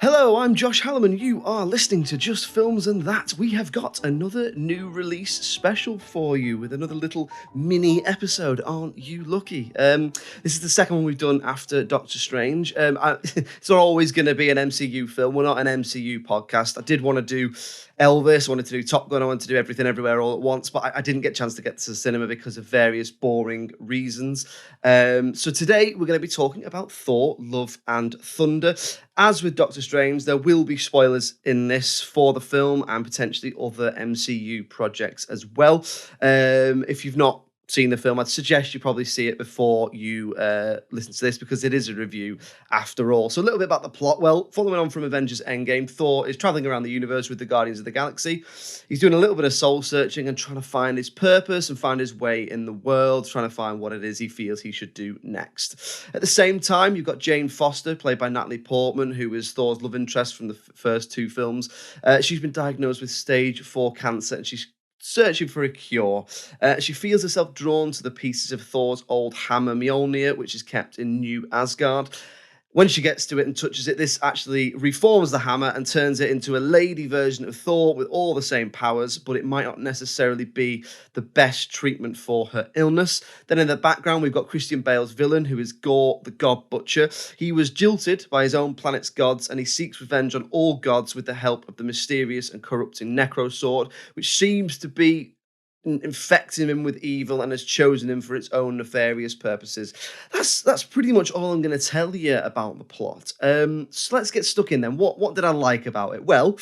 Hello, I'm Josh Hallam, you are listening to Just Films and That. We have got another new release special for you with another little mini episode. Aren't you lucky? This is the second one we've done after Doctor Strange. It's not always going to be an MCU film. We're not an MCU podcast. I did want to do Elvis, I wanted to do Top Gun, I wanted to do Everything Everywhere All at Once, but I didn't get a chance to get to the cinema because of various boring reasons. So today we're going to be talking about Thor, Love and Thunder. As with Doctor Strange, there will be spoilers in this for the film and potentially other MCU projects as well. If you've not seen the film, I'd suggest you probably see it before you listen to this because it is a review after all. So a little bit about the plot. Well, following on from Avengers Endgame, Thor is traveling around the universe with the Guardians of the Galaxy. He's doing a little bit of soul searching and trying to find his purpose and find his way in the world, trying to find what it is he feels he should do next. At the same time, you've got Jane Foster, played by Natalie Portman, who is Thor's love interest from the first two films. She's been diagnosed with stage 4 cancer and she's searching for a cure. She feels herself drawn to the pieces of Thor's old hammer Mjolnir, which is kept in New Asgard. When she gets to it and touches it, this actually reforms the hammer and turns it into a lady version of Thor with all the same powers, but it might not necessarily be the best treatment for her illness. Then in the background, we've got Christian Bale's villain, who is Gore, the God Butcher. He was jilted by his own planet's gods, and he seeks revenge on all gods with the help of the mysterious and corrupting Necro Sword, which seems to be infecting him with evil and has chosen him for its own nefarious purposes. That's pretty much all I'm going to tell you about the plot. So let's get stuck in then. What did I like about it? Well,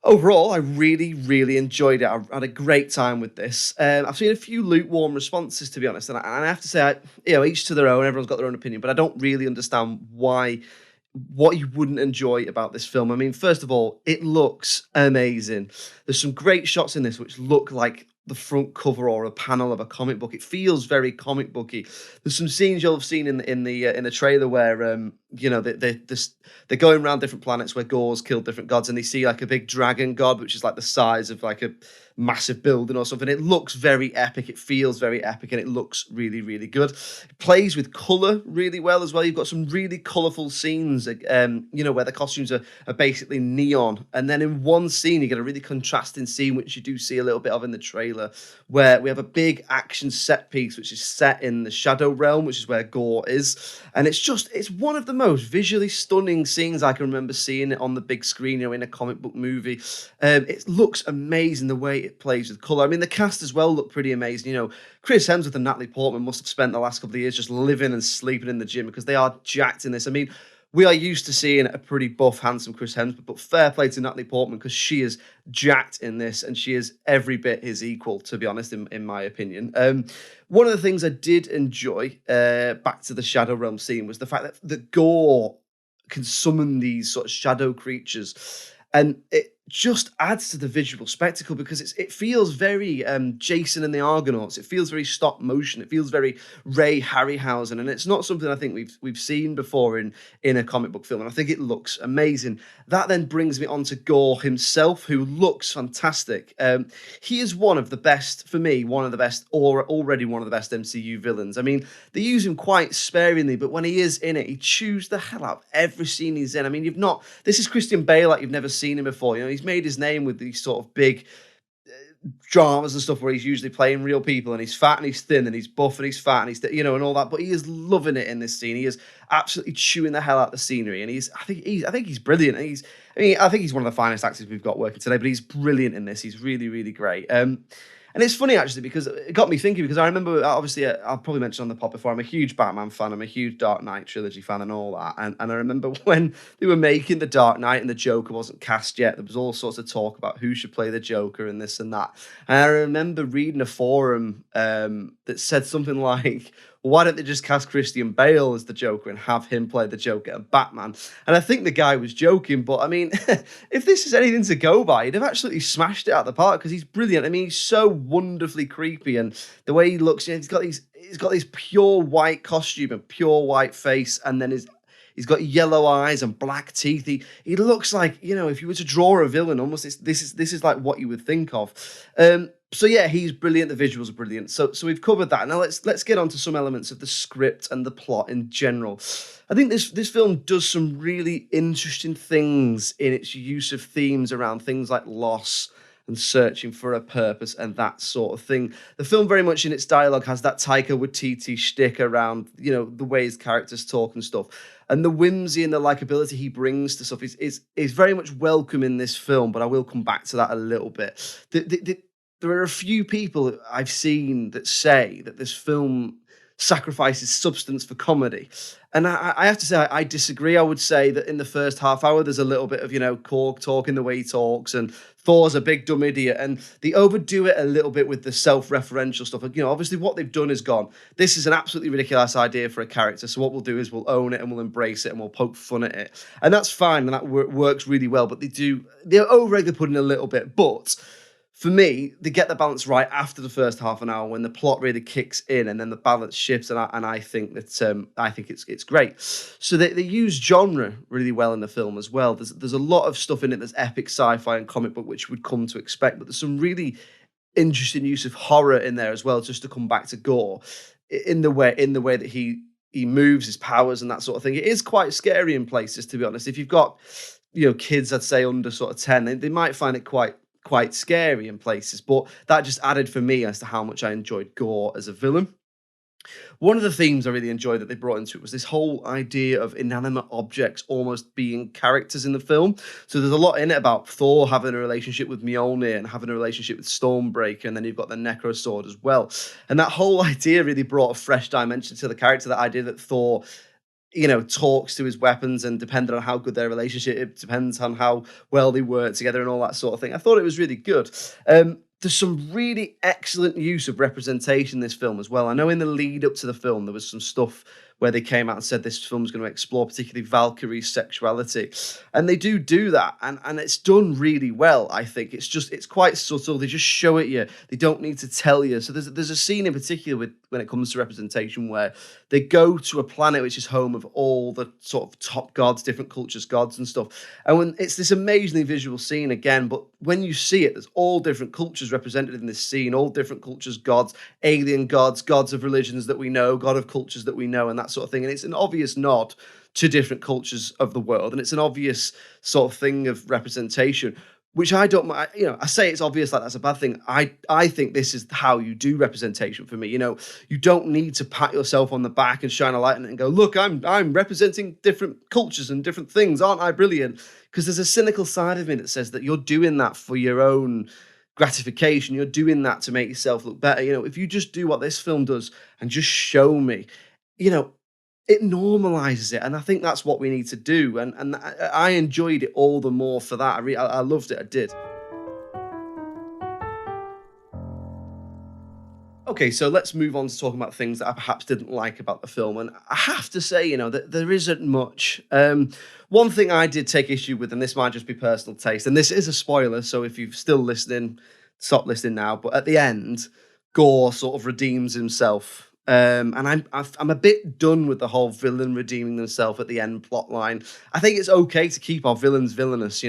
overall, I really enjoyed it. I had a great time with this. I've seen a few lukewarm responses, to be honest, and I have to say, each to their own. Everyone's got their own opinion, but I don't really understand what you wouldn't enjoy about this film. I mean, first of all, it looks amazing. There's some great shots in this which look like the front cover or a panel of a comic book. It feels very comic booky. There's some scenes you'll have seen in the trailer where they're going around different planets where Gore's killed different gods, and they see like a big dragon god which is like the size of like a massive building or something. It looks very epic. It feels very epic, and it looks really good. It plays with color really well as well. You've got some really colorful scenes, where the costumes are basically neon, and then in one scene you get a really contrasting scene which you do see a little bit of in the trailer, where we have a big action set piece which is set in the Shadow Realm, which is where Gore is, and it's one of the most visually stunning scenes I can remember seeing it on the big screen, in a comic book movie. It looks amazing the way it plays with color. I mean, the cast as well look pretty amazing. Chris Hemsworth and Natalie Portman must have spent the last couple of years just living and sleeping in the gym because they are jacked in this. I mean, we are used to seeing a pretty buff, handsome Chris Hemsworth, but fair play to Natalie Portman because she is jacked in this, and she is every bit his equal, to be honest, in my opinion. One of the things I did enjoy, back to the Shadow Realm scene, was the fact that the Gore can summon these sort of shadow creatures, and it just adds to the visual spectacle because it feels very Jason and the Argonauts. It feels very stop motion. It feels very Ray Harryhausen, and it's not something I think we've seen before in a comic book film, and I think it looks amazing. That then brings me on to Gore himself, who looks fantastic. He is one of the best, for me, or already one of the best MCU villains. I mean, they use him quite sparingly, but when he is in it, he chews the hell out of every scene he's in. I mean, this is Christian Bale like you've never seen him before. He's made his name with these sort of big dramas and stuff where he's usually playing real people, and he's fat and he's thin and he's buff and he's fat and he's and all that, but he is loving it in this scene. He is absolutely chewing the hell out of the scenery, and I think he's brilliant. I think he's one of the finest actors we've got working today, but he's brilliant in this. He's really great. And it's funny, actually, because it got me thinking, because I remember, obviously, I'll probably mention on the pod before, I'm a huge Batman fan, I'm a huge Dark Knight trilogy fan and all that, and I remember when they were making The Dark Knight and the Joker wasn't cast yet, there was all sorts of talk about who should play the Joker and this and that, and I remember reading a forum that said something like, why don't they just cast Christian Bale as the Joker and have him play the Joker and Batman? And I think the guy was joking, but I mean, if this is anything to go by, he'd have absolutely smashed it out of the park because he's brilliant. I mean, he's so wonderfully creepy, and the way he looks, he's got this pure white costume and pure white face, and then he's got yellow eyes and black teeth. He looks like, if you were to draw a villain, almost this is like what you would think of. So yeah, he's brilliant. The visuals are brilliant. So we've covered that. Now let's get on to some elements of the script and the plot in general. I think this film does some really interesting things in its use of themes around things like loss and searching for a purpose and that sort of thing. The film very much in its dialogue has that Taika Waititi shtick around, the way his characters talk and stuff. And the whimsy and the likability he brings to stuff is very much welcome in this film, but I will come back to that a little bit. There are a few people I've seen that say that this film sacrifices substance for comedy. And I have to say, I disagree. I would say that in the first half hour, there's a little bit of, Korg talking the way he talks, and Thor's a big dumb idiot. And they overdo it a little bit with the self-referential stuff. Obviously what they've done is gone, this is an absolutely ridiculous idea for a character. So what we'll do is we'll own it and we'll embrace it and we'll poke fun at it. And that's fine. And that works really well. But they're over-egg the pudding a little bit. But for me, they get the balance right after the first half an hour when the plot really kicks in, and then the balance shifts. And I think that it's great. So they use genre really well in the film as well. There's a lot of stuff in it that's epic sci-fi and comic book, which we'd come to expect. But there's some really interesting use of horror in there as well. Just to come back to Gore, in the way that he moves, his powers and that sort of thing. It is quite scary in places, to be honest. If you've got kids, I'd say under sort of 10, they might find it quite scary in places, but that just added for me as to how much I enjoyed Gore as a villain. One of the themes I really enjoyed that they brought into it was this whole idea of inanimate objects almost being characters in the film. So there's a lot in it about Thor having a relationship with Mjolnir and having a relationship with Stormbreaker, and then you've got the Necro Sword as well. And that whole idea really brought a fresh dimension to the character, that idea that Thor talks to his weapons, and depending on how good their relationship, it depends on how well they work together and all that sort of thing. I thought it was really good. There's some really excellent use of representation in this film as well. I know in the lead up to the film, there was some stuff where they came out and said this film's going to explore particularly Valkyrie's sexuality. And they do that. And it's done really well, I think. It's quite subtle. They just show it you. They don't need to tell you. So there's a scene in particular when it comes to representation where they go to a planet which is home of all the sort of top gods, different cultures, gods and stuff. And when it's this amazingly visual scene again, but when you see it, there's all different cultures represented in this scene, all different cultures, gods, alien gods, gods of religions that we know, god of cultures that we know, and that sort of thing. And it's an obvious nod to different cultures of the world. And it's an obvious sort of thing of representation, which I don't, I say it's obvious like that's a bad thing. I think this is how you do representation for me. You don't need to pat yourself on the back and shine a light on it and go, look, I'm representing different cultures and different things. Aren't I brilliant? Because there's a cynical side of me that says that you're doing that for your own gratification. You're doing that to make yourself look better. If you just do what this film does and just show me, it normalizes it, and I think that's what we need to do. And I enjoyed it all the more for that. I loved it. I did. Okay, so let's move on to talking about things that I perhaps didn't like about the film. And I have to say, that there isn't much. One thing I did take issue with, and this might just be personal taste, and this is a spoiler, so if you're still listening, stop listening now. But at the end, Gore sort of redeems himself. And I'm a bit done with the whole villain redeeming themselves at the end plot line. I think it's okay to keep our villains villainous,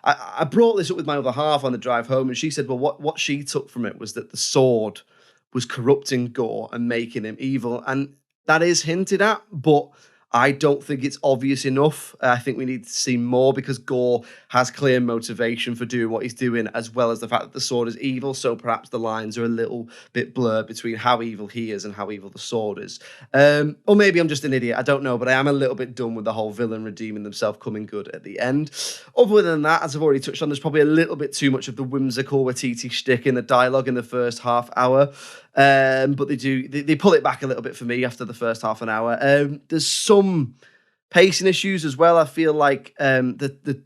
I brought this up with my other half on the drive home, and she said, well, what she took from it was that the sword was corrupting Gore and making him evil. And that is hinted at, but I don't think it's obvious enough. I think we need to see more, because Gore has clear motivation for doing what he's doing, as well as the fact that the sword is evil. So perhaps the lines are a little bit blurred between how evil he is and how evil the sword is. Or maybe I'm just an idiot. I don't know, but I am a little bit done with the whole villain redeeming themselves coming good at the end. Other than that, as I've already touched on, there's probably a little bit too much of the whimsical Waititi shtick in the dialogue in the first half hour. But they pull it back a little bit for me after the first half an hour. There's some pacing issues as well. I feel like the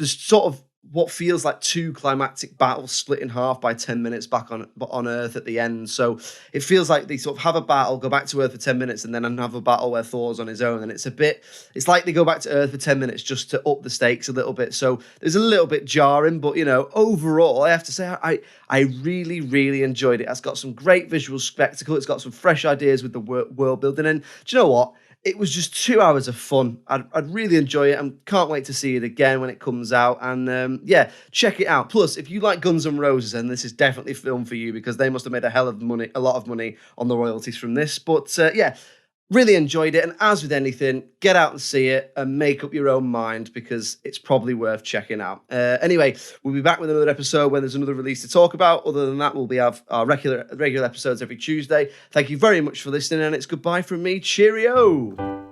sort of what feels like two climactic battles split in half by 10 minutes back on Earth at the end. So it feels like they sort of have a battle, go back to Earth for 10 minutes, and then have a battle where Thor's on his own. And it's like they go back to Earth for 10 minutes just to up the stakes a little bit. So there's a little bit jarring, but overall, I have to say I really, really enjoyed it. It's got some great visual spectacle. It's got some fresh ideas with the world building. And do you know what? It was just 2 hours of fun. I'd really enjoy it and can't wait to see it again when it comes out. And yeah, check it out. Plus, if you like Guns N' Roses, then this is definitely film for you because they must have made a lot of money on the royalties from this. But yeah, really enjoyed it. And as with anything, get out and see it and make up your own mind because it's probably worth checking out. Anyway, we'll be back with another episode when there's another release to talk about. Other than that, we'll be have our regular episodes every Tuesday. Thank you very much for listening, and it's goodbye from me. Cheerio.